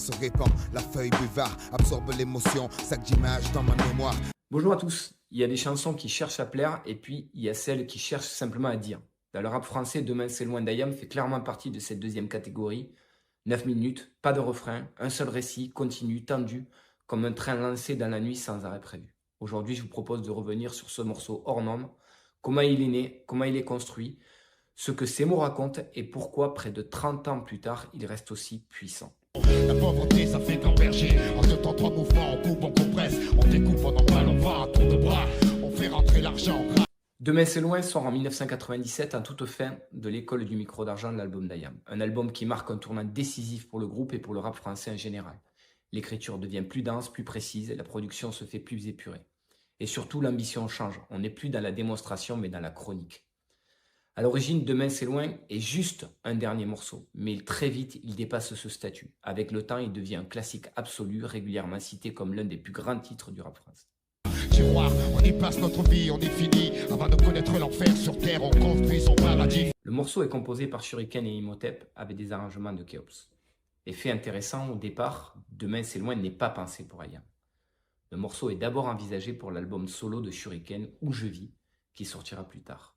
se répand. La feuille buvard absorbe l'émotion, sac d'images dans ma mémoire. Bonjour à tous. Il y a des chansons qui cherchent à plaire et puis il y a celles qui cherchent simplement à dire. Dans le rap français, Demain c'est loin d'Ayam fait clairement partie de cette deuxième catégorie. 9 minutes, pas de refrain, un seul récit, continu, tendu, comme un train lancé dans la nuit sans arrêt prévu. Aujourd'hui, je vous propose de revenir sur ce morceau hors norme, comment il est né, comment il est construit, ce que ces mots racontent et pourquoi, près de 30 ans plus tard, il reste aussi puissant. La pauvreté, ça fait gamberger. En 2 temps, 3 mouvements, on coupe, on compresse, on découpe, on emballe, on va à tour de bras, on fait rentrer l'argent. Demain c'est loin sort en 1997 en toute fin de l'école du micro d'argent de l'album d'Ayam. Un album qui marque un tournant décisif pour le groupe et pour le rap français en général. L'écriture devient plus dense, plus précise, la production se fait plus épurée. Et surtout l'ambition change, on n'est plus dans la démonstration mais dans la chronique. À l'origine, Demain c'est loin est juste un dernier morceau, mais très vite il dépasse ce statut. Avec le temps, il devient un classique absolu, régulièrement cité comme l'un des plus grands titres du rap français. Tiroir, on y passe notre vie, on est fini. Avant de connaître l'enfer sur terre, on construit son paradis. Le morceau est composé par Shuriken et Imhotep avec des arrangements de Keops. Et fait intéressant, au départ, Demain c'est loin n'est pas pensé pour Ayam. Le morceau est d'abord envisagé pour l'album solo de Shuriken, Où je vis, qui sortira plus tard.